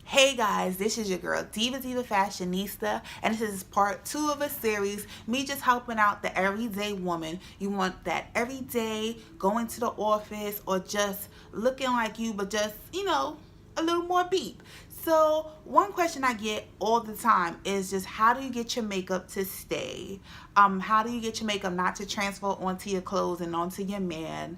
Hey guys, this is your girl Diva Fashionista, and this is part 2 of a series, me just helping out the everyday woman. You want that everyday going to the office or just looking like you, but just, a little more beat. So one question I get all the time is just how do you get your makeup to stay? How do you get your makeup not to transfer onto your clothes and onto your man?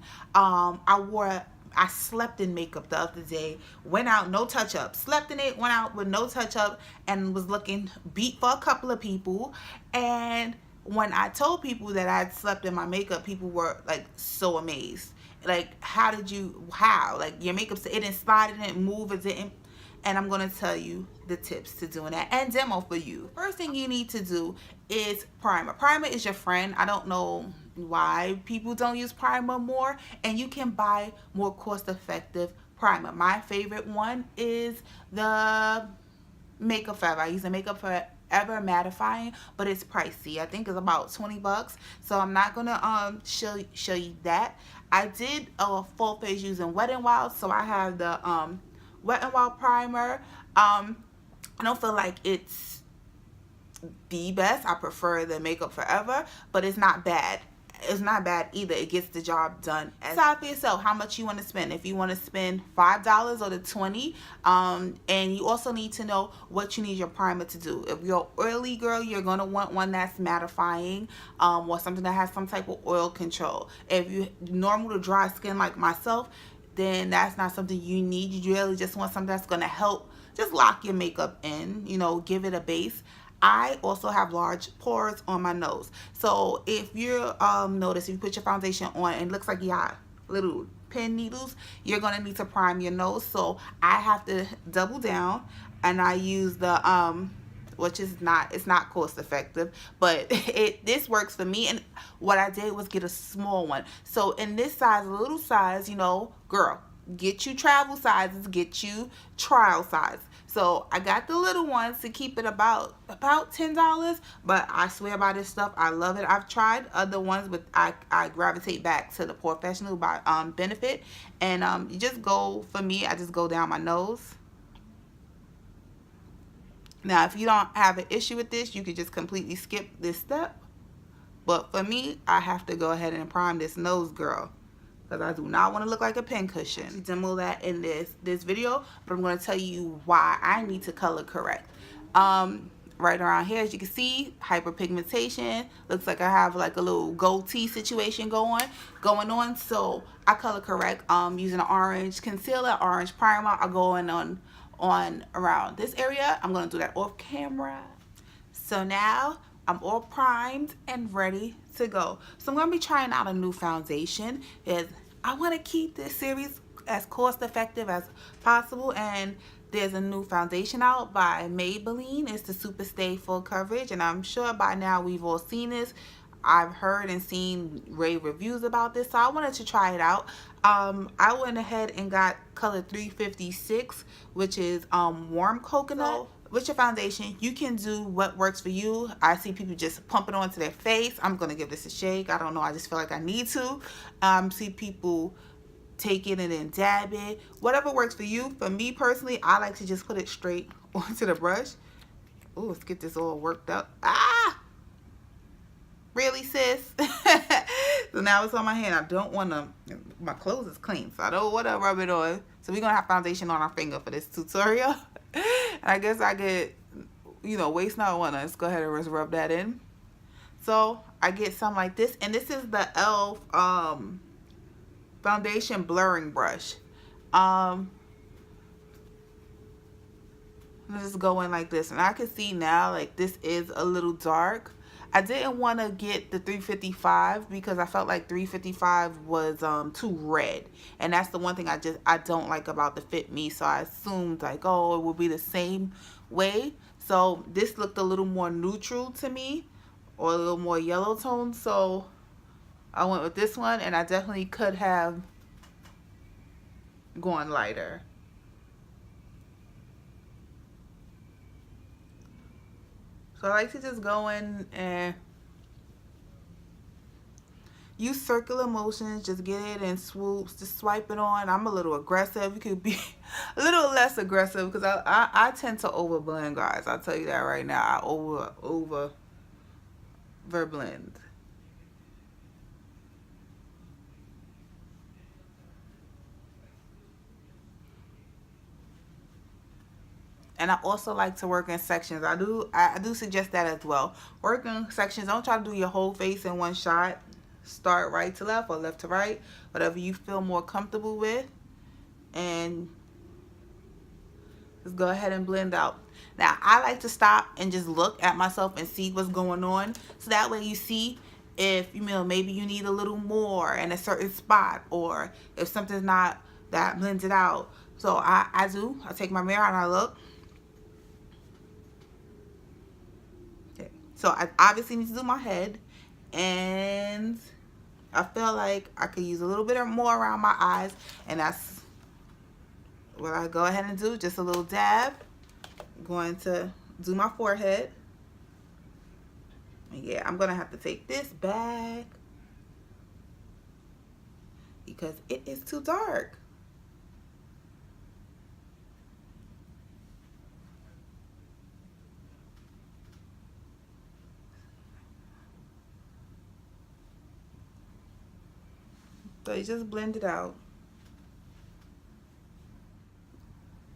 I slept in makeup the other day, went out, no touch up, slept in it, went out with no touch up, and was looking beat for a couple of people. And when I told people that I'd slept in my makeup, people were like so amazed. Like, how? Like, your makeup, it didn't slide, it didn't move, it didn't. And I'm going to tell you the tips to doing that and demo for you. First thing you need to do is primer. Primer is your friend. I don't know why people don't use primer more, and you can buy more cost-effective primer. My favorite one is the Makeup Forever. I use the Makeup Forever mattifying, but it's pricey. I think it's about 20 bucks, so I'm not gonna show you that. I did a full face using Wet n Wild, so I have the Wet n Wild primer. I don't feel like it's the best. I prefer the Makeup Forever, but it's not bad. It's not bad either. It gets the job done. Decide for yourself how much you want to spend. If you want to spend $5 or the 20, and you also need to know what you need your primer to do. If you're an oily girl, you're gonna want one that's mattifying, or something that has some type of oil control. If you normal to dry skin like myself, then that's not something you need. You really just want something that's gonna help just lock your makeup in, give it a base. I also have large pores on my nose. So if you notice, if you put your foundation on and it looks like you got little pin needles, you're going to need to prime your nose. So I have to double down, and I use the which is not, it's not cost effective, but this works for me. And what I did was get a small one. So in this size, a little size, girl, get you travel sizes, get you trial size. So I got the little ones to keep it about $10, but I swear by this stuff, I love it. I've tried other ones, but I gravitate back to the Professional by Benefit, and you just go, for me, I just go down my nose. Now, if you don't have an issue with this, you could just completely skip this step, but for me, I have to go ahead and prime this nose, girl, because I do not want to look like a pincushion. Demo that in this video, but I'm going to tell you why I need to color correct. Right around here, as you can see, hyperpigmentation. Looks like I have like a little goatee situation going on. So I color correct using an orange concealer, orange primer. I go in on around this area. I'm going to do that off camera. So now I'm all primed and ready to go. So I'm going to be trying out a new foundation. I want to keep this series as cost effective as possible, and there's a new foundation out by Maybelline. It's the Super Stay Full Coverage, and I'm sure by now we've all seen this. I've heard and seen rave reviews about this, so I wanted to try it out. I went ahead and got color 356, which is warm coconut. So with your foundation, you can do what works for you. I see people just pump it onto their face. I'm gonna give this a shake. I don't know, I just feel like I need to. See people take it and then dab it. Whatever works for you. For me personally, I like to just put it straight onto the brush. Oh, let's get this all worked up. Ah! Really, sis? So now it's on my hand. I don't want to, my clothes is clean, so I don't want to rub it on. So we're going to have foundation on our finger for this tutorial. And I guess I get, waste not one. Let's go ahead and just rub that in. So I get something like this. And this is the e.l.f. Foundation blurring brush. Let's just go in like this. And I can see now, like, this is a little dark. I didn't want to get the 355 because I felt like 355 was too red, and that's the one thing I don't like about the Fit Me. So I assumed like, oh, it would be the same way. So this looked a little more neutral to me, or a little more yellow tone. So I went with this one, and I definitely could have gone lighter. So I like to just go in and use circular motions. Just get it in swoops. Just swipe it on. I'm a little aggressive. You could be a little less aggressive because I tend to over blend, guys. I'll tell you that right now. I over blend. And I also like to work in sections. I do suggest that as well. Work in sections. Don't try to do your whole face in one shot. Start right to left or left to right, whatever you feel more comfortable with, and just go ahead and blend out. Now I like to stop and just look at myself and see what's going on, so that way you see if maybe you need a little more in a certain spot, or if something's not that blended out. So I take my mirror and I look. Okay, so I obviously need to do my head, and I feel like I could use a little bit more around my eyes, and that's what I go ahead and do. Just a little dab. I'm going to do my forehead. And yeah, I'm going to have to take this back because it is too dark. So you just blend it out.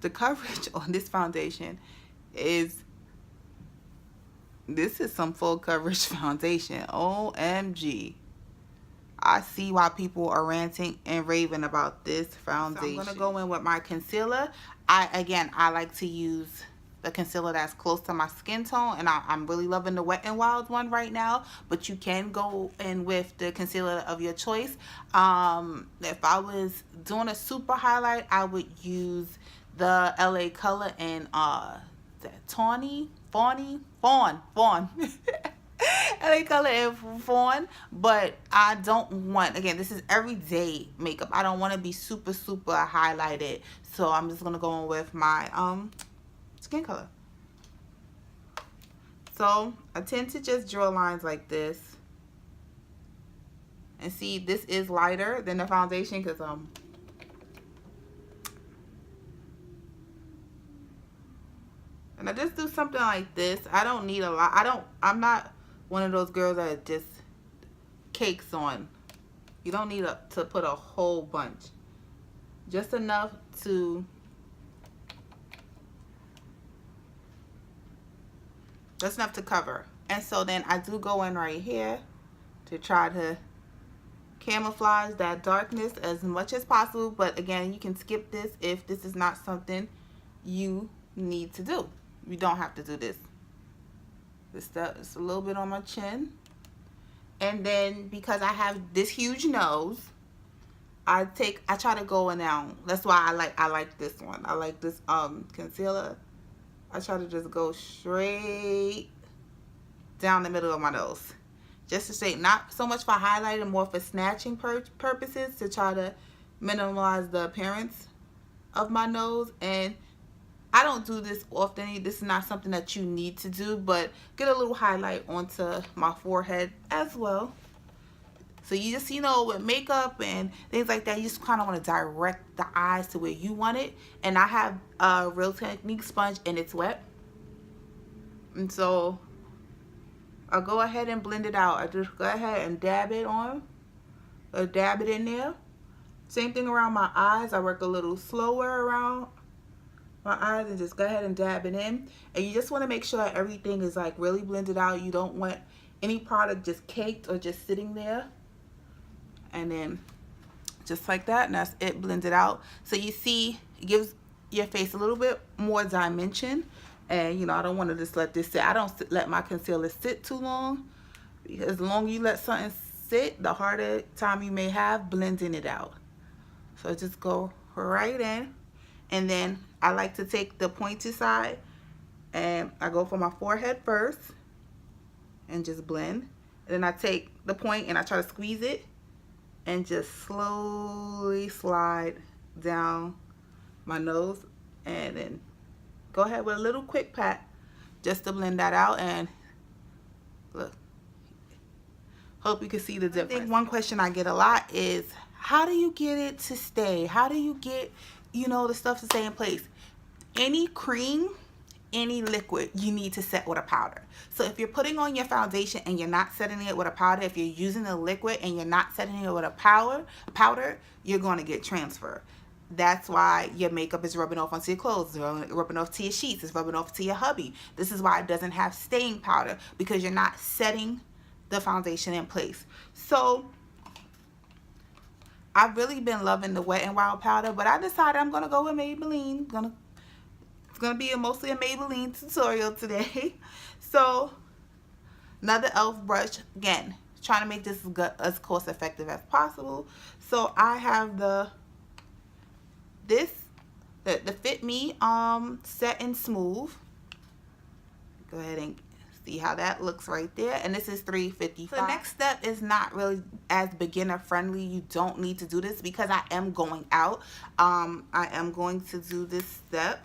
The coverage on this foundation is some full coverage foundation. OMG. I see why people are ranting and raving about this foundation. So I'm going to go in with my concealer. I like to use the concealer that's close to my skin tone, and I'm really loving the Wet n Wild one right now, but you can go in with the concealer of your choice. If I was doing a super highlight, I would use the LA Color and Fawn LA Color and Fawn, but I don't want, again, this is everyday makeup. I don't want to be super highlighted, so I'm just gonna go in with my skin color. So I tend to just draw lines like this, and see, this is lighter than the foundation because and I just do something like this. I don't need a lot. I'm not one of those girls that just cakes on. You don't need to put a whole bunch. Just enough to cover. And so then I do go in right here to try to camouflage that darkness as much as possible. But again, you can skip this if this is not something you need to do. You don't have to do this. This stuff is a little bit on my chin. And then because I have this huge nose, I try to go in down. That's why I like this one. I like this concealer. I try to just go straight down the middle of my nose. Just to say, not so much for highlighting, more for snatching purposes, to try to minimize the appearance of my nose. And I don't do this often. This is not something that you need to do, but get a little highlight onto my forehead as well. So you just, with makeup and things like that, you just kind of want to direct the eyes to where you want it. And I have a Real Technique sponge and it's wet. And so I'll go ahead and blend it out. I just go ahead and dab it on, or dab it in there. Same thing around my eyes. I work a little slower around my eyes and just go ahead and dab it in. And you just want to make sure that everything is like really blended out. You don't want any product just caked or just sitting there. And then just like that, and that's it blended out. So you see, it gives your face a little bit more dimension. And I don't want to just let this sit. I don't let my concealer sit too long, because the longer you let something sit, the harder time you may have blending it out. So just go right in. And then I like to take the pointy side, and I go for my forehead first and just blend. And then I take the point and I try to squeeze it and just slowly slide down my nose, and then go ahead with a little quick pat just to blend that out. And look, Hope you can see the difference. I think one question I get a lot is, how do you get it to stay? How do you get, you know, the stuff to stay in place? Any cream, any liquid, you need to set with a powder. So if you're putting on your foundation and you're not setting it with a powder, if you're using the liquid and you're not setting it with a powder, you're going to get transfer. That's why your makeup is rubbing off onto your clothes, rubbing off to your sheets, it's rubbing off to your hubby. This is why it doesn't have staying powder, because you're not setting the foundation in place. So I've really been loving the Wet n Wild powder, but I decided I'm going to go with Maybelline. It's going to be mostly a Maybelline tutorial today. So another e.l.f. brush, again, trying to make this as cost effective as possible. So I have the Fit Me Set and Smooth. Go ahead and see how that looks right there, and this is $3.55. So the next step is not really as beginner friendly. You don't need to do this because I am going out. I am going to do this step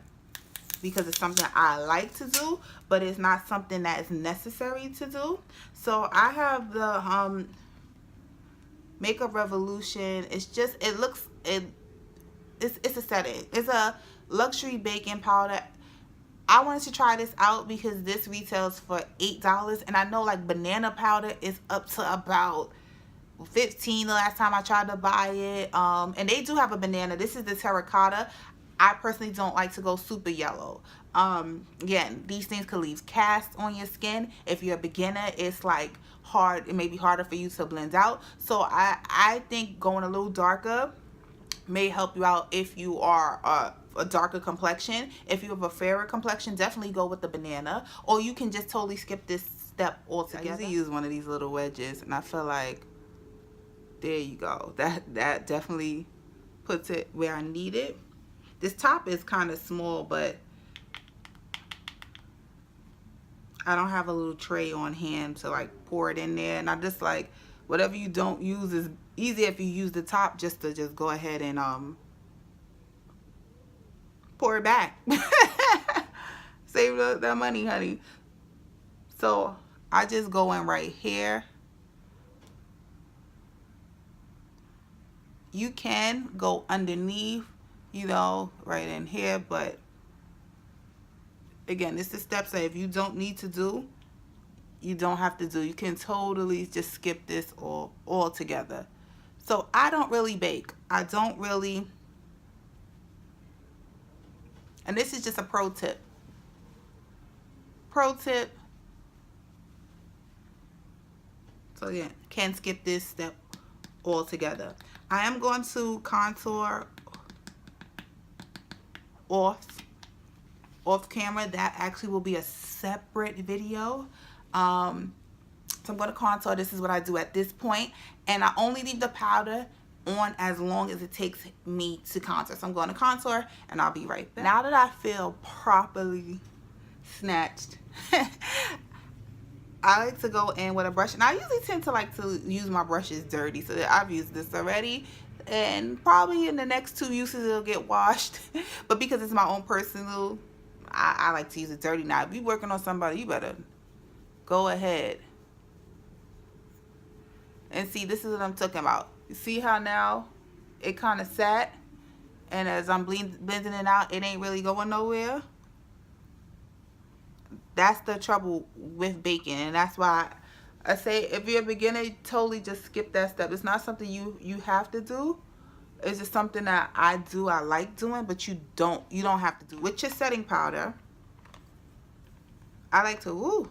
because it's something I like to do, but it's not something that is necessary to do. So I have the Makeup Revolution. It's just, it's a setting. It's a luxury baking powder. I wanted to try this out because this retails for $8, and I know like banana powder is up to about $15 the last time I tried to buy it. And they do have a banana. This is the terracotta. I personally don't like to go super yellow. Again, these things could leave cast on your skin. If you're a beginner, it's like hard. It may be harder for you to blend out. So I think going a little darker may help you out if you are a darker complexion. If you have a fairer complexion, definitely go with the banana, or you can just totally skip this step altogether. I usually use one of these little wedges, and I feel like there you go. That definitely puts it where I need it. This top is kind of small, but I don't have a little tray on hand to like pour it in there, and I just like whatever you don't use is easier if you use the top, just to just go ahead and pour it back. Save that money, honey. So I just go in right here. You can go underneath, you know, right in here, but again, it's the steps that if you don't need to do, you don't have to do. You can totally just skip this all together. So I don't really bake. I don't really, and this is just a pro tip. Pro tip. So yeah, can skip this step altogether. I am going to contour off camera. That actually will be a separate video. So I'm going to contour. This is what I do at this point, and I only leave the powder on as long as it takes me to contour. So I'm going to contour, and I'll be right back. Now that I feel properly snatched, I like to go in with a brush, and I usually tend to like to use my brushes dirty, so that I've used this already, and probably in the next 2 uses it'll get washed. But because it's my own personal, I like to use it dirty. Now if you're working on somebody, you better go ahead and see. This is what I'm talking about. You see how now it kind of sat, and as I'm blending it out, it ain't really going nowhere. That's the trouble with baking, and that's why I say if you're a beginner, totally just skip that step. It's not something you have to do. It's just something that I do. I like doing, but you don't have to do. With your setting powder, I like to,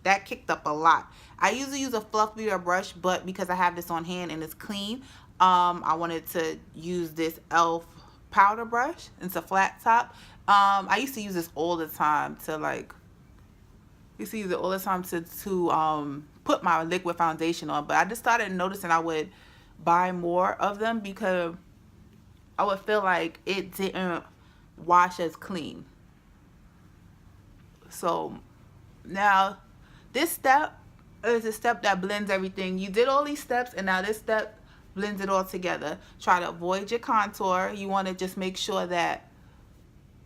that kicked up a lot. I usually use a fluffier brush, but because I have this on hand and it's clean, I wanted to use this e.l.f. powder brush. It's a flat top. I used to use this all the time to put my liquid foundation on, but I just started noticing I would buy more of them because I would feel like it didn't wash as clean. So now this step is a step that blends everything. You did all these steps, and now this step blends it all together. Try to avoid your contour. You want to just make sure that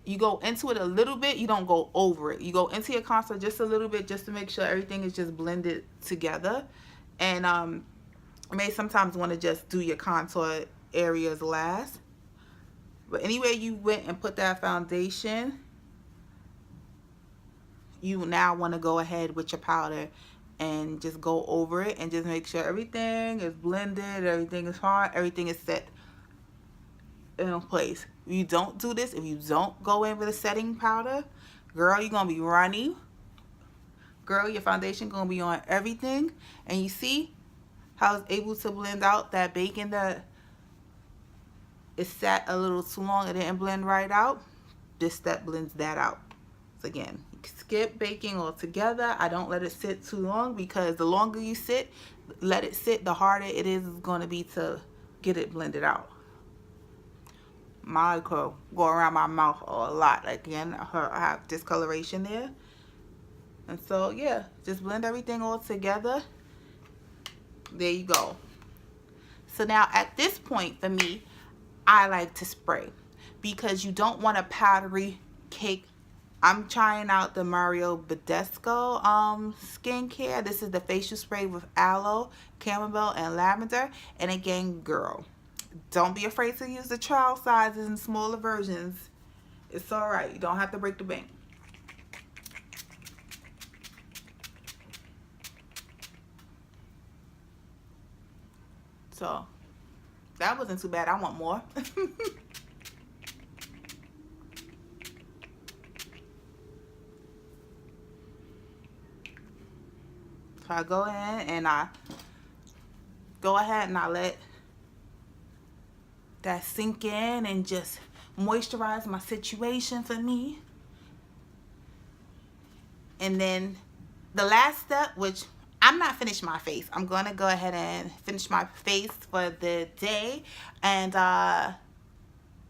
you go into it a little bit. You don't go over it. You go into your contour just a little bit, just to make sure everything is just blended together. And you may sometimes want to just do your contour areas last. But anyway you went and put that foundation, you now want to go ahead with your powder and just go over it and just make sure everything is blended, everything is hard, everything is set in place. If you don't do this, if you don't go in with a setting powder, girl, you're going to be runny. Girl, your foundation going to be on everything. And you see how it's able to blend out that bacon that it sat a little too long, it didn't blend right out. This step blends that out. So again, you can skip baking altogether. I don't let it sit too long, because the longer you let it sit, the harder it is going to be to get it blended out. My could go around my mouth a lot. Again, I have discoloration there. And so yeah, just blend everything all together. There you go. So now at this point for me, I like to spray, because you don't want a powdery cake. I'm trying out the Mario Badescu skincare. This is the facial spray with aloe, chamomile, and lavender. And again, girl, don't be afraid to use the trial sizes and smaller versions. It's alright. You don't have to break the bank. So that wasn't too bad. I want more. So I go in and I let that sink in and just moisturize my situation for me. And then the last step, which I'm not finished my face. I'm going to go ahead and finish my face for the day. And I'm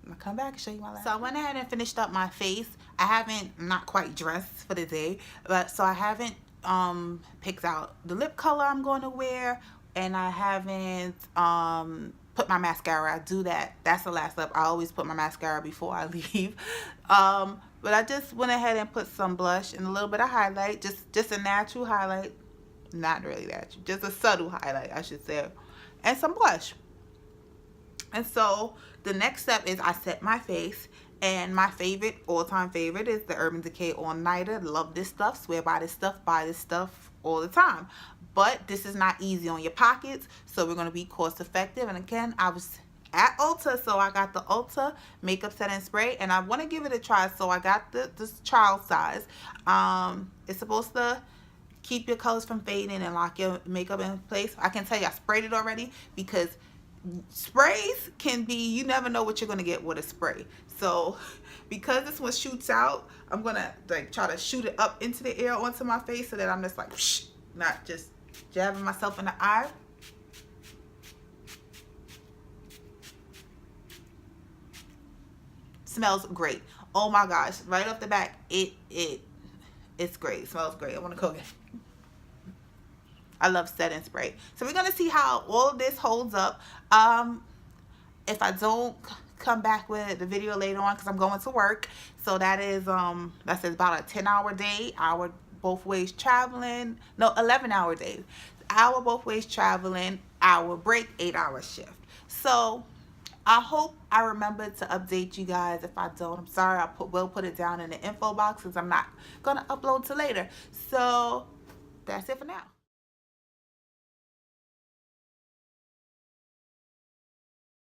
going to come back and show you my last. So I went ahead and finished up my face. I haven't, not quite dressed for the day, but so I haven't picked out the lip color I'm going to wear, and I haven't put my mascara. I do that. That's the last step. I always put my mascara before I leave. But I just went ahead and put some blush and a little bit of highlight, just a natural highlight. Not really natural, just a subtle highlight, I should say, and some blush. And so the next step is I set my face, and my favorite, all-time favorite, is the Urban Decay All Nighter. Love this stuff, swear by this stuff, buy this stuff all the time. But this is not easy on your pockets, so we're going to be cost effective. And again, I was at Ulta, so I got the Ulta makeup setting spray, and I want to give it a try, so I got this child size. It's supposed to keep your colors from fading and lock your makeup in place. I can tell you I sprayed it already, because sprays can be, you never know what you're going to get with a spray. So because this one shoots out, I'm going to like try to shoot it up into the air onto my face, so that I'm just like whoosh, not just jabbing myself in the eye. Smells great. Oh my gosh, right off the bat, it's great. It smells great. I want to cook it. I love setting spray. So we're going to see how all of this holds up. If I don't come back with the video later on, because I'm going to work. So that is that's about a 10-hour day, hour both ways traveling. No, 11-hour day. Hour both ways traveling, hour break, 8-hour shift. So I hope I remember to update you guys. If I don't, I'm sorry. I will put it down in the info box, because I'm not going to upload till later. So that's it for now.